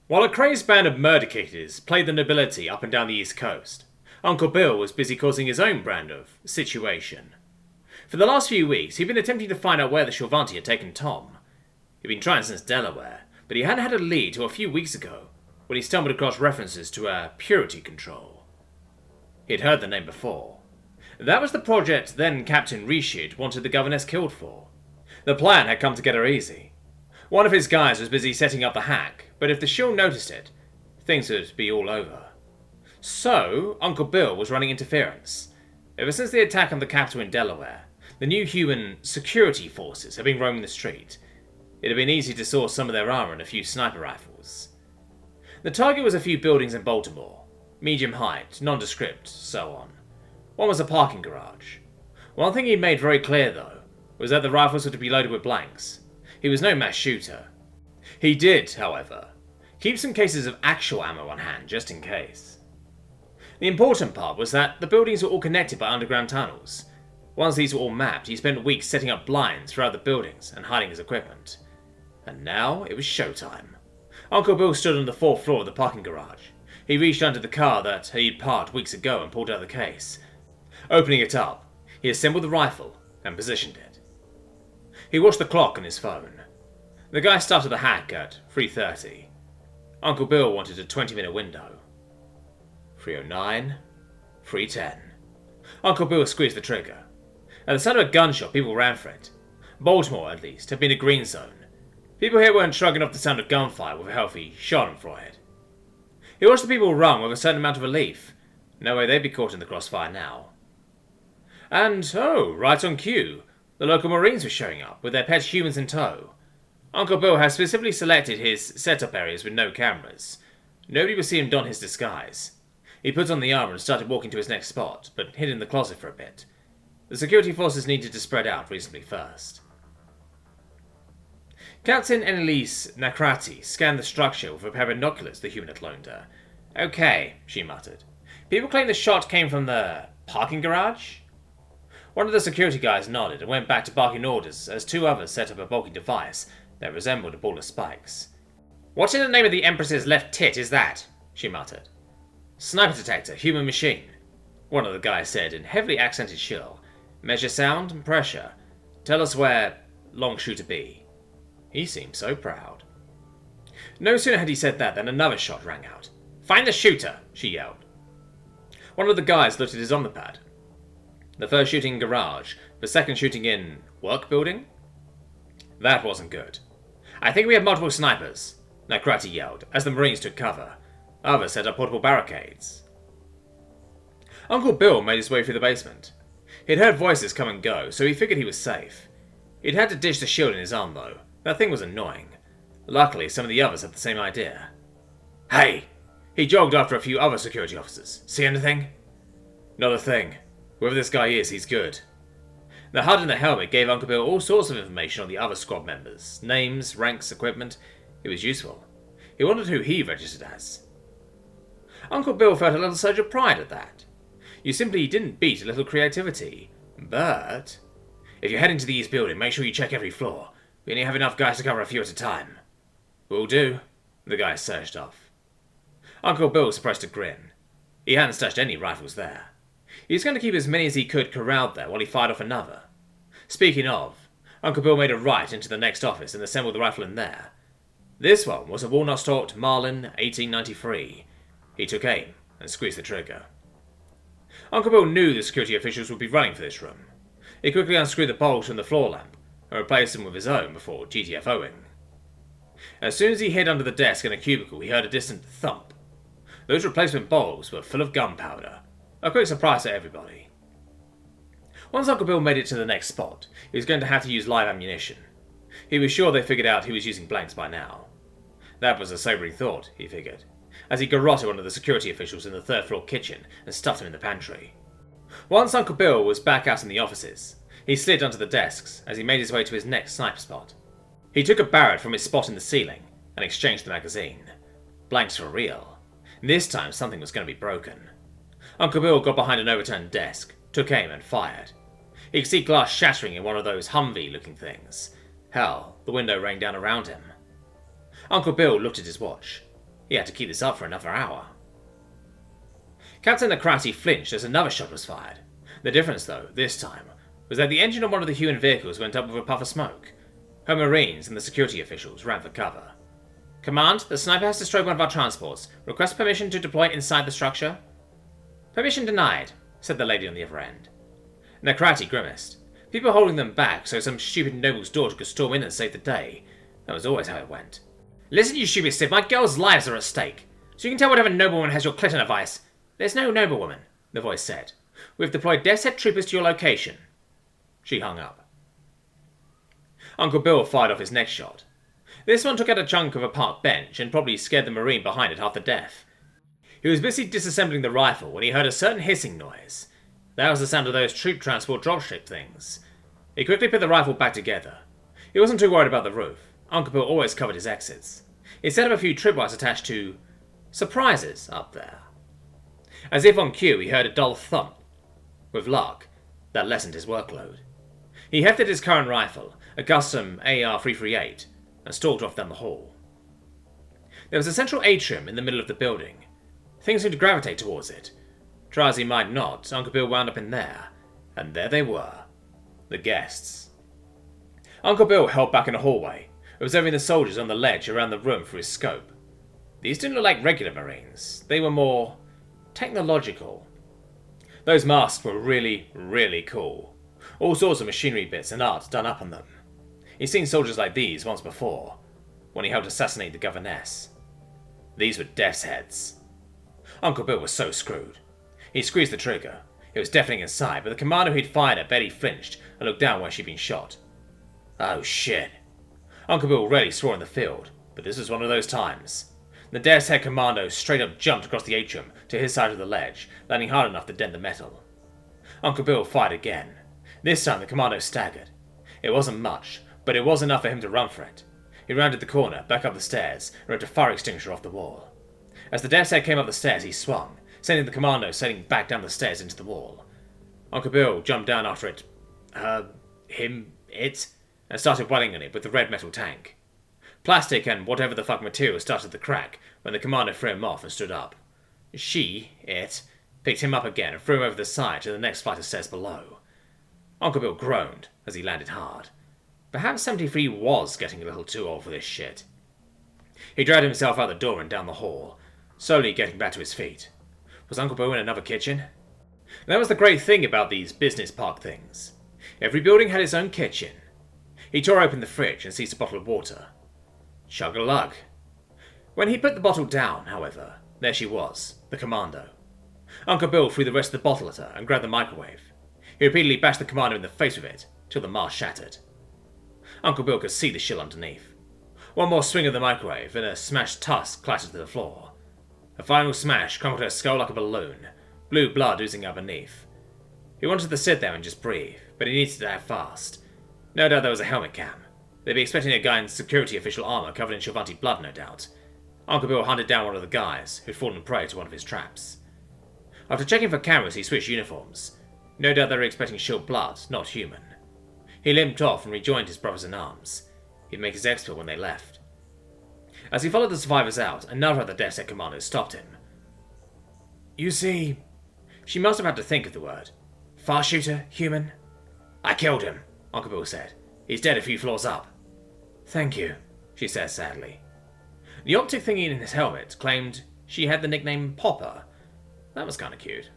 While a crazed band of murder killers played the nobility up and down the East Coast, Uncle Bill was busy causing his own brand of situation. For the last few weeks, he'd been attempting to find out where the Shorvanti had taken Tom. He'd been trying since Delaware, but he hadn't had a lead till a few weeks ago, when he stumbled across references to a purity control. He'd heard the name before. That was the project then Captain Reshid wanted the governess killed for. The plan had come together easy. One of his guys was busy setting up the hack, but if the shield noticed it, things would be all over. So, Uncle Bill was running interference. Ever since the attack on the capital in Delaware, the new human security forces had been roaming the street. It had been easy to source some of their armor and a few sniper rifles. The target was a few buildings in Baltimore. Medium height, nondescript, so on. One was a parking garage. One thing he made very clear, though, was that the rifles were to be loaded with blanks. He was no mass shooter. He did, however, keep some cases of actual ammo on hand, just in case. The important part was that the buildings were all connected by underground tunnels. Once these were all mapped, he spent weeks setting up blinds throughout the buildings and hiding his equipment. And now it was showtime. Uncle Bill stood on the 4th floor of the parking garage. He reached under the car that he'd parked weeks ago and pulled out the case. Opening it up, he assembled the rifle and positioned it. He watched the clock on his phone. The guy started the hack at 3:30. Uncle Bill wanted a 20-minute window. 3:09, 3:10. Uncle Bill squeezed the trigger. At the sound of a gunshot, people ran for it. Baltimore, at least, had been a green zone. People here weren't shrugging off the sound of gunfire with a healthy schadenfreude. He watched the people run with a certain amount of relief. No way they'd be caught in the crossfire now. And, right on cue, the local Marines were showing up, with their pet humans in tow. Uncle Bill had specifically selected his setup areas with no cameras. Nobody would see him don his disguise. He put on the armor and started walking to his next spot, but hid in the closet for a bit. The security forces needed to spread out reasonably first. Captain Annalise Nakrati scanned the structure with a pair of binoculars the human had loaned her. Okay, she muttered. People claim the shot came from the parking garage? One of the security guys nodded and went back to barking orders as two others set up a bulky device that resembled a ball of spikes. What in the name of the Empress's left tit is that? She muttered. Sniper detector, human machine, one of the guys said in heavily accented shrill. Measure sound and pressure. Tell us where long shooter be. He seemed so proud. No sooner had he said that than another shot rang out. Find the shooter, she yelled. One of the guys looked at his omnipad. The first shooting in garage, the second shooting in work building? That wasn't good. I think we have multiple snipers, Nakrati yelled, as the Marines took cover. Others set up portable barricades. Uncle Bill made his way through the basement. He'd heard voices come and go, so he figured he was safe. He'd had to ditch the shield in his arm, though. That thing was annoying. Luckily, some of the others had the same idea. Hey! He jogged after a few other security officers. See anything? Not a thing. Whoever this guy is, he's good. The HUD in the helmet gave Uncle Bill all sorts of information on the other squad members. Names, ranks, equipment. It was useful. He wondered who he registered as. Uncle Bill felt a little surge of pride at that. You simply didn't beat a little creativity. But if you're heading to the East Building, make sure you check every floor. We only have enough guys to cover a few at a time. Will do. The guy surged off. Uncle Bill suppressed a grin. He hadn't stashed any rifles there. He was going to keep as many as he could corralled there while he fired off another. Speaking of, Uncle Bill made a right into the next office and assembled the rifle in there. This one was a walnut-stalked Marlin 1893. He took aim and squeezed the trigger. Uncle Bill knew the security officials would be running for this room. He quickly unscrewed the bulbs from the floor lamp and replaced them with his own before GTFOing. As soon as he hid under the desk in a cubicle, he heard a distant thump. Those replacement bulbs were full of gunpowder. A quick surprise to everybody. Once Uncle Bill made it to the next spot, he was going to have to use live ammunition. He was sure they figured out he was using blanks by now. That was a sobering thought, he figured, as he garroted one of the security officials in the third-floor kitchen and stuffed him in the pantry. Once Uncle Bill was back out in the offices, he slid onto the desks as he made his way to his next sniper spot. He took a Barrett from his spot in the ceiling and exchanged the magazine. Blanks for real. This time something was going to be broken. Uncle Bill got behind an overturned desk, took aim and fired. He could see glass shattering in one of those Humvee-looking things. Hell, the window rang down around him. Uncle Bill looked at his watch. He had to keep this up for another hour. Captain Narate flinched as another shot was fired. The difference, though, this time, was that the engine of one of the human vehicles went up with a puff of smoke. Her Marines and the security officials ran for cover. "Command, the sniper has destroyed one of our transports. Request permission to deploy inside the structure." "Permission denied," said the lady on the other end. Narate grimaced. People holding them back so some stupid noble's daughter could storm in and save the day. That was always how it went. "Listen, you stupid stiff, my girls' lives are at stake. So you can tell whatever noblewoman has your clit in a vice." "There's no noblewoman," the voice said. "We've deployed Death's Head troopers to your location." She hung up. Uncle Bill fired off his next shot. This one took out a chunk of a park bench and probably scared the Marine behind it half to death. He was busy disassembling the rifle when he heard a certain hissing noise. That was the sound of those troop transport dropship things. He quickly put the rifle back together. He wasn't too worried about the roof. Uncle Bill always covered his exits. He set up a few tripwires attached to surprises up there. As if on cue, he heard a dull thump. With luck, that lessened his workload. He hefted his current rifle, a custom AR-338, and stalked off down the hall. There was a central atrium in the middle of the building. Things seemed to gravitate towards it. Try as he might not, Uncle Bill wound up in there, and there they were. The guests. Uncle Bill held back in a hallway, observing the soldiers on the ledge around the room through his scope. These didn't look like regular Marines. They were more technological. Those masks were really, really cool. All sorts of machinery bits and art done up on them. He'd seen soldiers like these once before, when he helped assassinate the governess. These were Death's Heads. Uncle Bill was so screwed. He squeezed the trigger. It was deafening inside, but the commander who'd fired at barely flinched and looked down where she'd been shot. Oh shit. Uncle Bill rarely swore in the field, but this was one of those times. The Death's Head commando straight up jumped across the atrium to his side of the ledge, landing hard enough to dent the metal. Uncle Bill fired again. This time the commando staggered. It wasn't much, but it was enough for him to run for it. He rounded the corner, back up the stairs, and ripped a fire extinguisher off the wall. As the Death's Head came up the stairs, he swung, sending the commando sailing back down the stairs into the wall. Uncle Bill jumped down after it, and started wailing on it with the red metal tank. Plastic and whatever the fuck material started to crack when the commander threw him off and stood up. It, picked him up again and threw him over the side to the next flight of stairs below. Uncle Bill groaned as he landed hard. Perhaps 73 was getting a little too old for this shit. He dragged himself out the door and down the hall, slowly getting back to his feet. Was Uncle Bill in another kitchen? That was the great thing about these business park things. Every building had its own kitchen. He tore open the fridge and seized a bottle of water. Chug-a-lug. When he put the bottle down, however, there she was, the commando. Uncle Bill threw the rest of the bottle at her and grabbed the microwave. He repeatedly bashed the commander in the face with it, till the mask shattered. Uncle Bill could see the shill underneath. One more swing of the microwave, and a smashed tusk clattered to the floor. A final smash crumpled her skull like a balloon, blue blood oozing out beneath. He wanted to sit there and just breathe, but he needed to act fast. No doubt there was a helmet cam. They'd be expecting a guy in security official armor covered in Shavante blood, no doubt. Uncle Bill hunted down one of the guys who'd fallen prey to one of his traps. After checking for cameras, he switched uniforms. No doubt they were expecting shield blood, not human. He limped off and rejoined his brothers in arms. He'd make his exfil when they left. As he followed the survivors out, another of the Death's Head commanders stopped him. You see, she must have had to think of the word. Fast shooter, human? I killed him, Uncle Bill said. He's dead a few floors up. Thank you, she said sadly. The optic thingy in his helmet claimed she had the nickname Popper. That was kinda cute.